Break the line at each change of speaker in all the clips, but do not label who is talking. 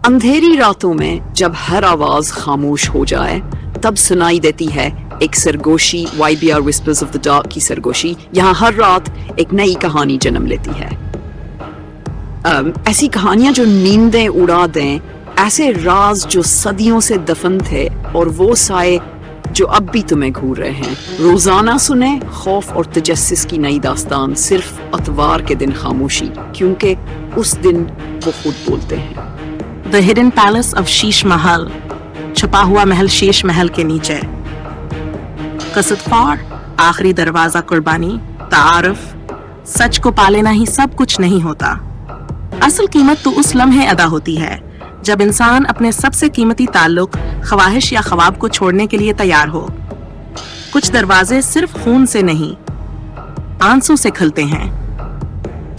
अंधेरी रातों में जब हर आवाज खामोश हो जाए तब सुनाई देती है एक सरगोशी YBR Whispers of the Dark की सरगोशी। यहाँ हर रात एक नई कहानी जन्म लेती है। ऐसी कहानियां जो नींदें उड़ा दें, ऐसे राज जो सदियों से दफन थे और वो साए जो अब भी तुम्हें घूर रहे हैं। रोजाना सुने खौफ और तजस्सुस की नई दास्तान, सिर्फ अतवार के दिन खामोशी, क्योंकि उस दिन वो खुद बोलते हैं।
The Hidden Palace of Sheesh Mahal, छुपा हुआ महल शीश महल के नीचे। कसदफार, आखिरी दरवाजा कुर्बानी, तारुफ, सच को पा लेना ही सब कुछ नहीं होता। असल कीमत तो उस लम्हे अदा होती है जब इंसान अपने सबसे कीमती ताल्लुक, ख्वाहिश या ख्वाब को छोड़ने के लिए तैयार हो। कुछ दरवाजे सिर्फ खून से नहीं, आंसू से खुलते हैं।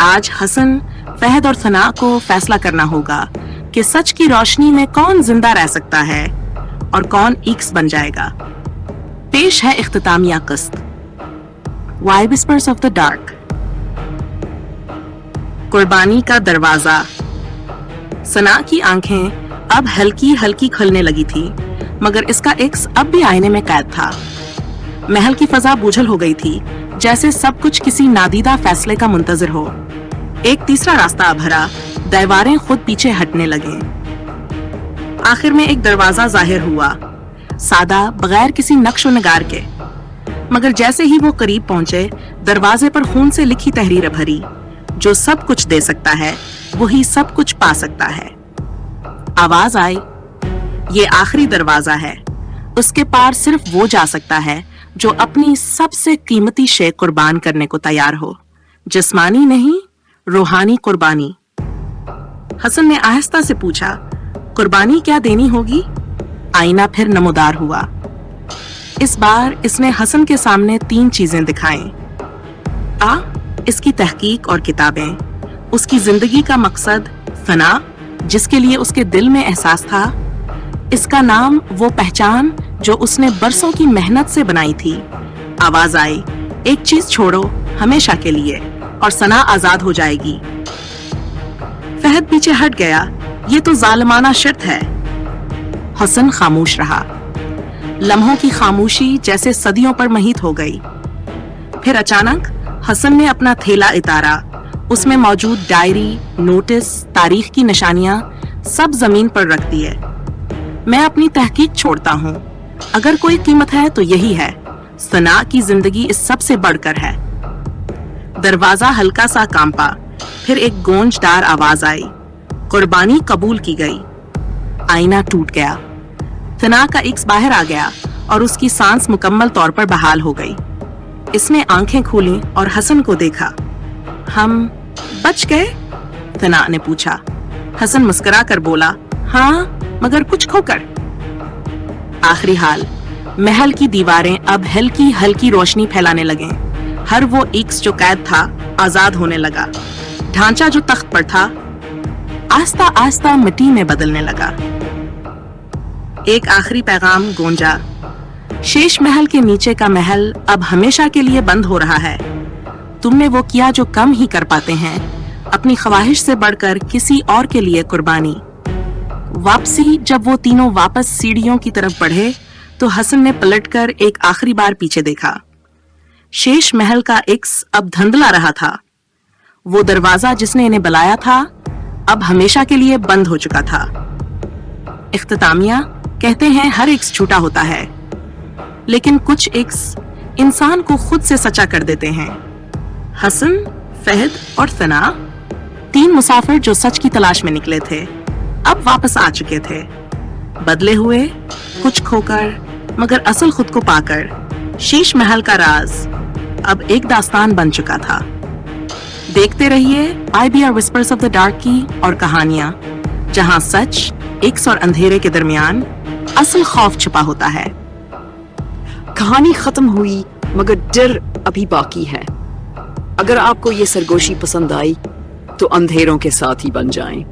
आज हसन, फहद और सना को फैसला करना होगा कि सच की रोशनी में कौन जिंदा रह सकता है और कौन ईक्स बन जाएगा। पेश है इख्तितामिया किस्त, why whispers of the dark. कुर्बानी का दरवाजा। सना की आंखें अब हल्की हल्की खुलने लगी थी, मगर इसका एक्स अब भी आईने में कैद था। महल की फजा बोझल हो गई थी, जैसे सब कुछ किसी नादीदा फैसले का मुंतजर हो। एक तीसरा रास्ता भरा, दीवारें खुद पीछे हटने लगे। आखिर में एक दरवाजा जाहिर हुआ, सादा, बगैर किसी नक्शो नगार के। मगर जैसे ही वो करीब पहुंचे, दरवाजे पर खून से लिखी तहरीर भरी, जो सब कुछ दे सकता है वही सब कुछ पा सकता है। आवाज आई, ये आखिरी दरवाजा है, उसके पार सिर्फ वो जा सकता है जो अपनी सबसे कीमती शे कुर्बान करने को तैयार हो। जिस्मानी नहीं, रूहानी कुर्बानी। हसन ने आहिस्ता से पूछा, कुर्बानी क्या देनी होगी? आईना फिर नमोदार हुआ। इस बार इसने हसन के सामने 3 चीजें दिखाई। इसकी तहकीक और किताबें, उसकी जिंदगी का मकसद फना, जिसके लिए उसके दिल में एहसास था, इसका नाम, वो पहचान जो उसने बरसों की मेहनत से बनाई थी। आवाज आई, एक चीज छोड़ो हमेशा के लिए और सना आजाद हो जाएगी। फहद पीछे हट गया, ये तो जालिमाना शर्त है। हसन खामोश रहा। लम्हों की खामोशी जैसे सदियों पर महीत हो गई। फिर अचानक हसन ने अपना थैला इतारा। उसमें मौजूद डायरी, नोटिस, तारीख की निशानियां सब जमीन पर रख दिए। मैं अपनी तहकीक छोड़ता हूँ, अगर कोई कीमत है तो यही है। सना की जिंदगी इस सब से बढ़कर है। दरवाजा हल्का सा कांपा, फिर एक गूंजदार आवाज आई, कुर्बानी कबूल की गई। आईना टूट गया। सना का इक्स बाहर आ गया और उसकी सांस मुकम्मल तौर पर बहाल हो गई। इसने आंखें खोली और हसन को देखा। हम बच गए? सना ने पूछा। हसन मुस्कुरा कर बोला, हाँ, मगर कुछ खोकर। आखिरी हाल, महल की दीवारें अब हल्की हल्की रोशनी फैलाने लगे। हर वो इक्स जो कैद था आजाद होने लगा। ढांचा जो तख्त पर था आस्ता आस्ता मिट्टी में बदलने लगा। एक आखिरी पैगाम गूंजा, शेष महल के नीचे का महल अब हमेशा के लिए बंद हो रहा है। तुमने वो किया जो कम ही कर पाते हैं, अपनी ख्वाहिश से बढ़कर किसी और के लिए कुर्बानी। वापसी। जब वो तीनों वापस सीढ़ियों की तरफ बढ़े तो हसन ने पलटकर एक आखिरी बार पीछे देखा। शेष महल का इक्स अब धुंधला रहा था। वो दरवाजा जिसने इन्हें बुलाया था अब हमेशा के लिए बंद हो चुका था। इख्तितामिया, कहते हैं हर इक्स झूठा होता है, लेकिन कुछ इक्स इंसान को खुद से सच्चा कर देते हैं। हसन, फहद और सना, 3 मुसाफिर जो सच की तलाश में निकले थे, अब वापस आ चुके थे। बदले हुए, कुछ खोकर मगर असल खुद को पाकर। शीश महल का राज अब एक दास्तान बन चुका था। देखते रहिए YBR Whispers of the Dark की और कहानियां, जहां सच, इक्स और अंधेरे के दरमियान असल खौफ छुपा होता है।
कहानी खत्म हुई मगर डर अभी बाकी है। अगर आपको ये सरगोशी पसंद आई तो अंधेरों के साथ ही बन जाएं।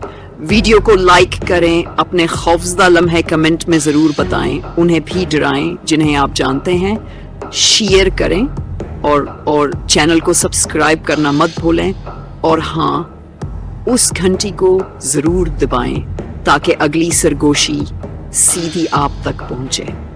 वीडियो को लाइक करें, अपने खौफजदा लम्हे कमेंट में जरूर बताएं, उन्हें भी डराएं जिन्हें आप जानते हैं। शेयर करें और चैनल को सब्सक्राइब करना मत भूलें। और हाँ, उस घंटी को जरूर दबाएं ताकि अगली सरगोशी सीधी आप तक पहुंचे।